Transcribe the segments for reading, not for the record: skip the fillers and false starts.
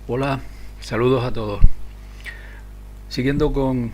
Hola, saludos a todos. Siguiendo con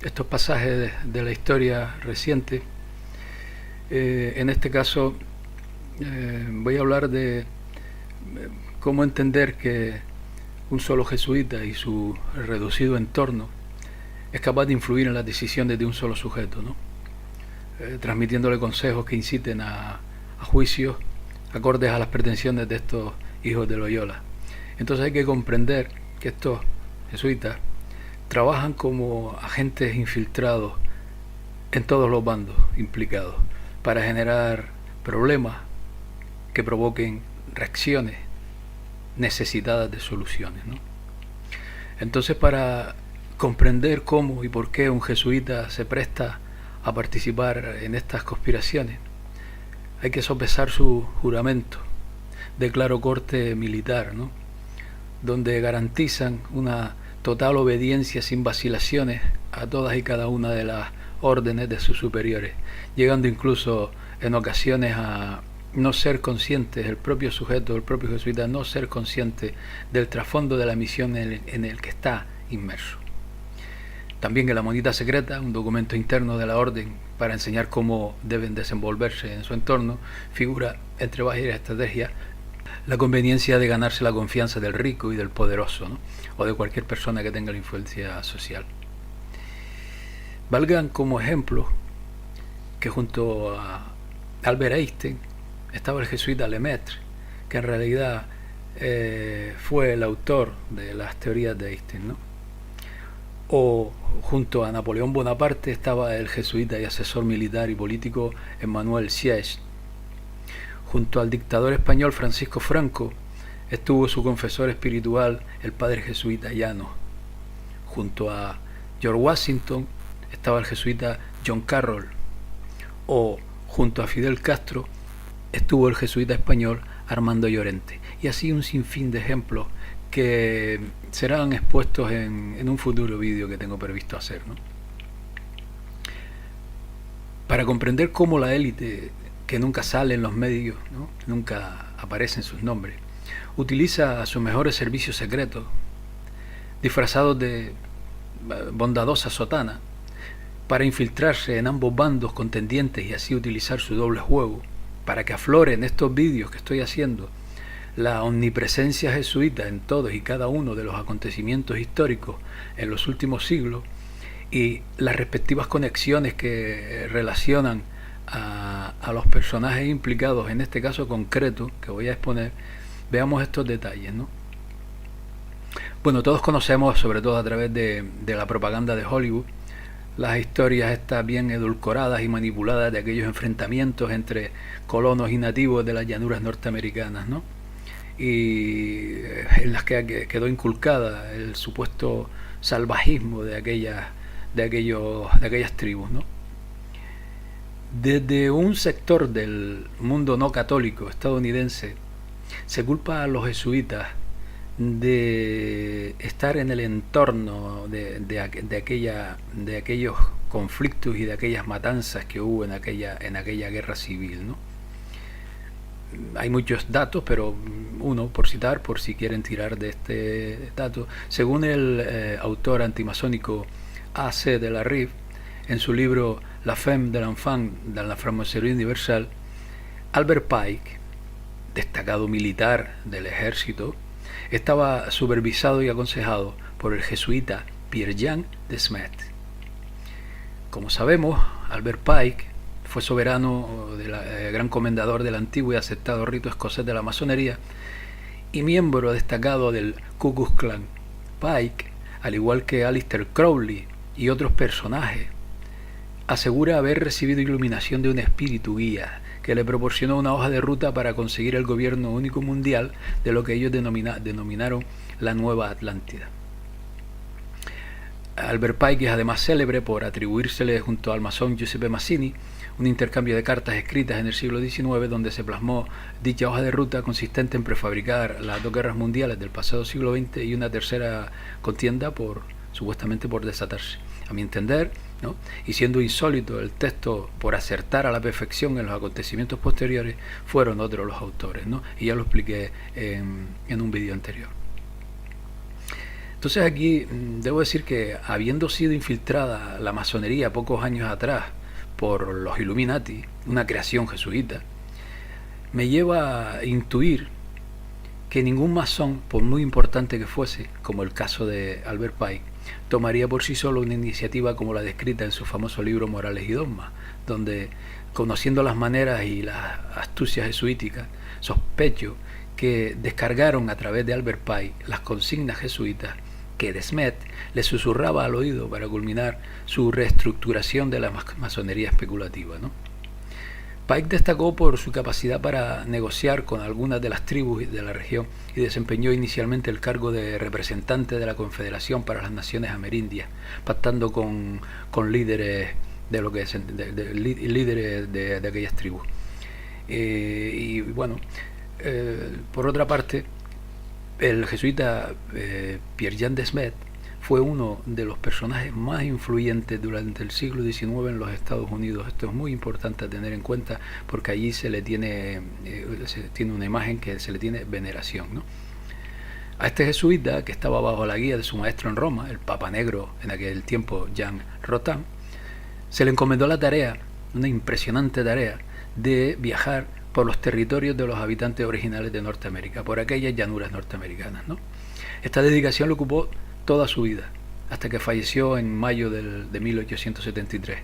estos pasajes de la historia reciente, en este caso voy a hablar de cómo entender que un solo jesuita y su reducido entorno es capaz de influir en las decisiones de un solo sujeto, ¿no? Transmitiéndole consejos que inciten a juicios acordes a las pretensiones de estos hijos de Loyola. Entonces hay que comprender que estos jesuitas trabajan como agentes infiltrados en todos los bandos implicados para generar problemas que provoquen reacciones necesitadas de soluciones, ¿no? Entonces, para comprender cómo y por qué un jesuita se presta a participar en estas conspiraciones, hay que sopesar su juramento de claro corte militar, ¿no? Donde garantizan una total obediencia sin vacilaciones a todas y cada una de las órdenes de sus superiores, llegando incluso en ocasiones a no ser conscientes, el propio sujeto, el propio jesuita, no ser consciente del trasfondo de la misión en el que está inmerso. También en la monita secreta, un documento interno de la orden para enseñar cómo deben desenvolverse en su entorno, figura, entre varias estrategias, la conveniencia de ganarse la confianza del rico y del poderoso, ¿no? O de cualquier persona que tenga la influencia social. Valgan como ejemplo que junto a Albert Einstein estaba el jesuita Lemaitre, que en realidad fue el autor de las teorías de Einstein, ¿no? O junto a Napoleón Bonaparte estaba el jesuita y asesor militar y político Emmanuel Sieyès. Junto al dictador español Francisco Franco estuvo su confesor espiritual, el padre jesuita Llano. Junto a George Washington estaba el jesuita John Carroll. O junto a Fidel Castro estuvo el jesuita español Armando Llorente. Y así un sinfín de ejemplos que serán expuestos en un futuro vídeo que tengo previsto hacer, ¿no? Para comprender cómo la élite, que nunca sale en los medios, ¿no? Nunca aparecen sus nombres, utiliza a sus mejores servicios secretos, disfrazados de bondadosa sotana, para infiltrarse en ambos bandos contendientes y así utilizar su doble juego, para que afloren estos vídeos que estoy haciendo la omnipresencia jesuita en todos y cada uno de los acontecimientos históricos en los últimos siglos y las respectivas conexiones que relacionan a los personajes implicados en este caso concreto que voy a exponer. Veamos estos detalles, ¿no? Bueno, todos conocemos, sobre todo a través de la propaganda de Hollywood, las historias estas bien edulcoradas y manipuladas de aquellos enfrentamientos entre colonos y nativos de las llanuras norteamericanas, ¿no? Y en las que quedó inculcada el supuesto salvajismo de aquellas tribus, ¿no? Desde un sector del mundo no católico estadounidense se culpa a los jesuitas de estar en el entorno de aquellos conflictos y de aquellas matanzas que hubo en aquella guerra civil, ¿no? Hay muchos datos, pero uno por citar, por si quieren tirar de este dato. Según el autor antimasónico A.C. de la Rive, en su libro La Femme de l'Enfant de la Franc-Maçonnerie Universelle, Albert Pike, destacado militar del ejército, estaba supervisado y aconsejado por el jesuita Pierre-Jean de Smet. Como sabemos, Albert Pike fue soberano, gran comendador del antiguo y aceptado rito escocés de la masonería y miembro destacado del Ku Klux Klan. Pike, al igual que Aleister Crowley y otros personajes, asegura haber recibido iluminación de un espíritu guía que le proporcionó una hoja de ruta para conseguir el gobierno único mundial de lo que ellos denominaron la Nueva Atlántida. Albert Pike es además célebre por atribuírsele junto al masón Giuseppe Mazzini un intercambio de cartas escritas en el siglo XIX donde se plasmó dicha hoja de ruta consistente en prefabricar las dos guerras mundiales del pasado siglo XX y una tercera contienda supuestamente por desatarse. A mi entender, ¿no? Y siendo insólito el texto por acertar a la perfección en los acontecimientos posteriores, fueron otros los autores, ¿no? Y ya lo expliqué en un vídeo anterior. Entonces aquí debo decir que, habiendo sido infiltrada la masonería pocos años atrás por los Illuminati, una creación jesuita, me lleva a intuir que ningún masón, por muy importante que fuese, como el caso de Albert Pike, tomaría por sí solo una iniciativa como la descrita en su famoso libro Morales y Dogmas, donde, conociendo las maneras y las astucias jesuíticas, sospecho que descargaron a través de Albert Pike las consignas jesuitas que Desmet le susurraba al oído para culminar su reestructuración de la masonería especulativa, ¿no? Pike destacó por su capacidad para negociar con algunas de las tribus de la región y desempeñó inicialmente el cargo de representante de la Confederación para las Naciones Amerindias, pactando con líderes de lo que líderes de aquellas tribus. Y bueno, por otra parte, el jesuita Pierre-Jean Desmet fue uno de los personajes más influyentes durante el siglo XIX en los Estados Unidos. Esto es muy importante a tener en cuenta, porque allí se tiene una imagen que se le tiene veneración, ¿no? A este jesuita, que estaba bajo la guía de su maestro en Roma, el Papa Negro en aquel tiempo, Jean Rotin, se le encomendó la tarea, una impresionante tarea, de viajar por los territorios de los habitantes originales de Norteamérica, por aquellas llanuras norteamericanas, ¿no? Esta dedicación le ocupó toda su vida, hasta que falleció en mayo de 1873,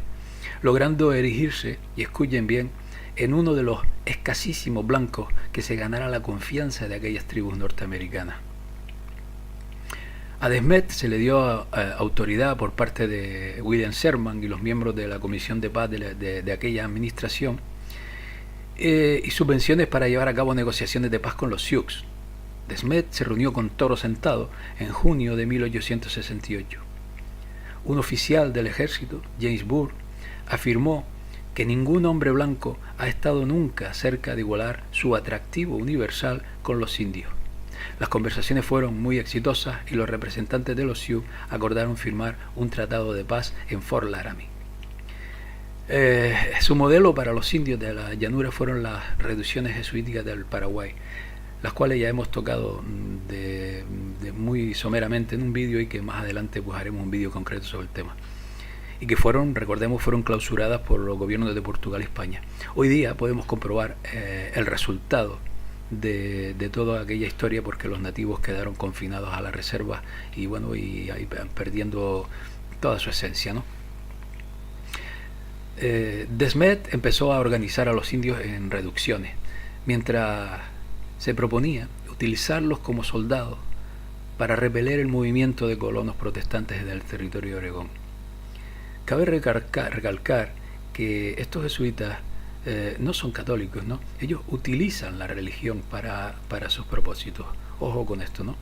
logrando erigirse, y escuchen bien, en uno de los escasísimos blancos que se ganara la confianza de aquellas tribus norteamericanas. A Desmet se le dio autoridad por parte de William Sherman y los miembros de la Comisión de Paz de aquella administración, y subvenciones para llevar a cabo negociaciones de paz con los Sioux. Desmet se reunió con Toro Sentado en junio de 1868. Un oficial del ejército, James Burr, afirmó que ningún hombre blanco ha estado nunca cerca de igualar su atractivo universal con los indios. Las conversaciones fueron muy exitosas y los representantes de los Sioux acordaron firmar un tratado de paz en Fort Laramie. Su modelo para los indios de la llanura fueron las reducciones jesuíticas del Paraguay, las cuales ya hemos tocado de muy someramente en un vídeo, y que más adelante pues haremos un vídeo concreto sobre el tema, y que recordemos, fueron clausuradas por los gobiernos de Portugal y España. Hoy día podemos comprobar el resultado de toda aquella historia, porque los nativos quedaron confinados a las reservas y bueno, y ahí perdiendo toda su esencia, ¿no? Desmet empezó a organizar a los indios en reducciones, mientras se proponía utilizarlos como soldados para repeler el movimiento de colonos protestantes del territorio de Oregón. Cabe recalcar que estos jesuitas no son católicos, ¿no? Ellos utilizan la religión para sus propósitos. Ojo con esto, ¿no?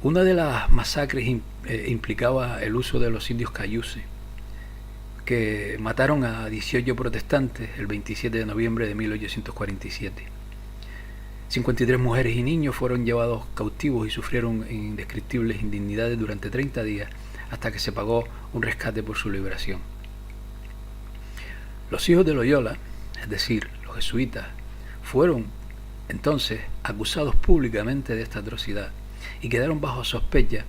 Una de las masacres implicaba el uso de los indios cayuse, que mataron a 18 protestantes el 27 de noviembre de 1847. 53 mujeres y niños fueron llevados cautivos y sufrieron indescriptibles indignidades durante 30 días, hasta que se pagó un rescate por su liberación. Los hijos de Loyola, es decir, los jesuitas, fueron entonces acusados públicamente de esta atrocidad y quedaron bajo sospecha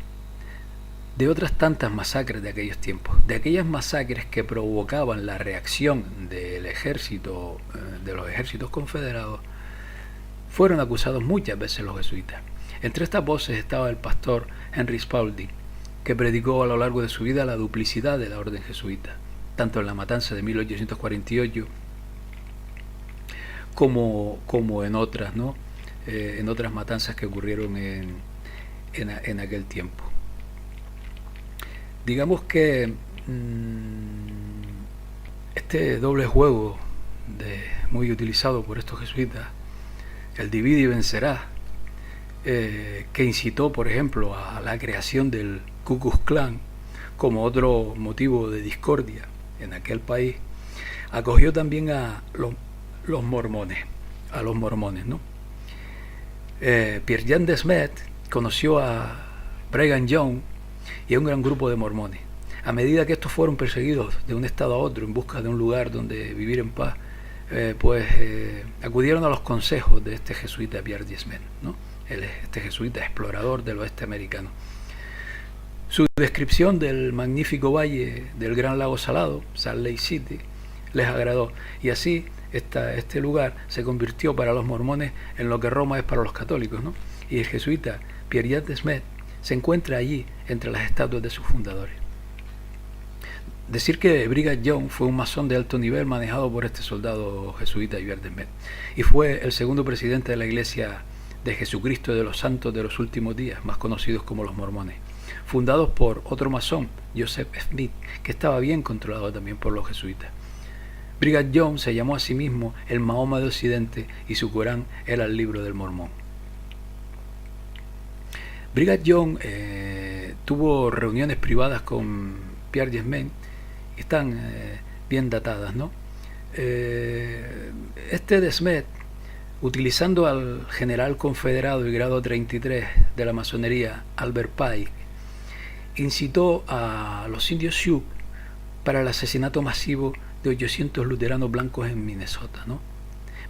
de otras tantas masacres de aquellos tiempos, de aquellas masacres que provocaban la reacción del ejército, de los ejércitos confederados. Fueron acusados muchas veces los jesuitas. Entre estas voces estaba el pastor Henry Spaulding, que predicó a lo largo de su vida la duplicidad de la orden jesuita, tanto en la matanza de 1848 como en otras, ¿no? En otras matanzas que ocurrieron en aquel tiempo. Digamos que este doble juego muy utilizado por estos jesuitas, el divide y vencerá, que incitó, por ejemplo, a la creación del Ku Klux Klan como otro motivo de discordia en aquel país, acogió también a los mormones, ¿no? Pierre-Jean Desmet conoció a Brigham Young y a un gran grupo de mormones. A medida que estos fueron perseguidos de un estado a otro en busca de un lugar donde vivir en paz, acudieron a los consejos de este jesuita Pierre Desmet, ¿no? Este jesuita explorador del oeste americano. Su descripción del magnífico valle del Gran Lago Salado, Salt Lake City, les agradó, y así este lugar se convirtió para los mormones en lo que Roma es para los católicos, ¿no? Y el jesuita Pierre Desmet se encuentra allí entre las estatuas de sus fundadores. Decir que Brigham Young fue un masón de alto nivel manejado por este soldado jesuita Pierre Desmet, y fue el segundo presidente de la Iglesia de Jesucristo de los Santos de los Últimos Días, más conocidos como los mormones, fundados por otro masón, Joseph Smith, que estaba bien controlado también por los jesuitas. Brigham Young se llamó a sí mismo el Mahoma de Occidente y su Corán era el libro del Mormón. Brigham Young tuvo reuniones privadas con Pierre Desmet, que están bien datadas, ¿no? Este Desmet, utilizando al general confederado y grado 33 de la masonería, Albert Pike, incitó a los indios Sioux para el asesinato masivo de 800 luteranos blancos en Minnesota, ¿no?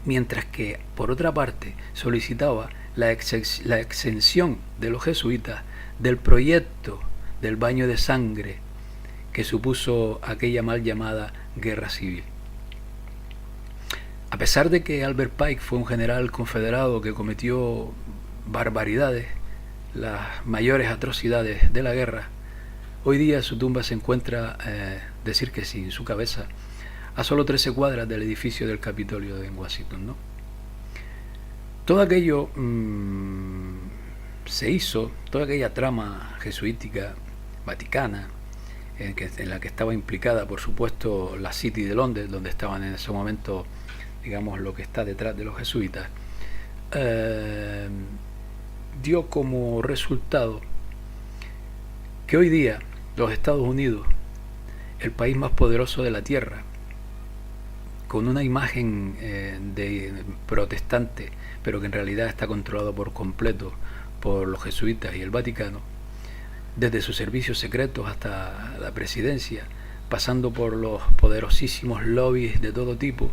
Mientras que, por otra parte, solicitaba la exención de los jesuitas del proyecto del baño de sangre que supuso aquella mal llamada guerra civil. A pesar de que Albert Pike fue un general confederado que cometió barbaridades, las mayores atrocidades de la guerra, hoy día su tumba se encuentra, decir que sí, en su cabeza, a solo 13 cuadras del edificio del Capitolio en Washington, ¿no? Todo aquello se hizo, toda aquella trama jesuítica vaticana, en la que estaba implicada, por supuesto, la City de Londres, donde estaban en ese momento, digamos, lo que está detrás de los jesuitas, dio como resultado que hoy día los Estados Unidos, el país más poderoso de la Tierra, con una imagen de protestante, pero que en realidad está controlado por completo por los jesuitas y el Vaticano, desde sus servicios secretos hasta la presidencia, pasando por los poderosísimos lobbies de todo tipo,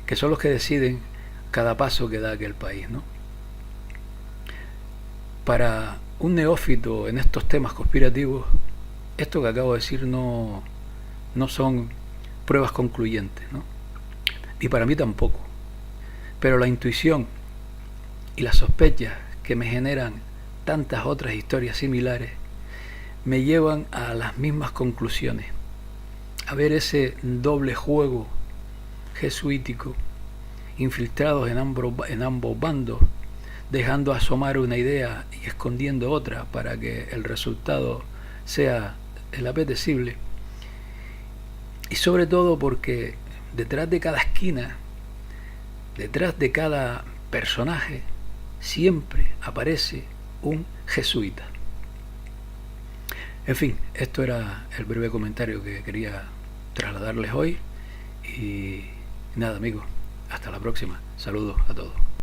que son los que deciden cada paso que da aquel país, ¿no? Para un neófito en estos temas conspirativos, esto que acabo de decir no son pruebas concluyentes, ¿no? Y para mí tampoco. Pero la intuición y las sospechas que me generan tantas otras historias similares me llevan a las mismas conclusiones, a ver ese doble juego jesuítico, infiltrados en ambos bandos, dejando asomar una idea y escondiendo otra para que el resultado sea el apetecible. Y sobre todo porque detrás de cada esquina, detrás de cada personaje, siempre aparece un jesuita. En fin, esto era el breve comentario que quería trasladarles hoy. Y nada, amigos, hasta la próxima. Saludos a todos.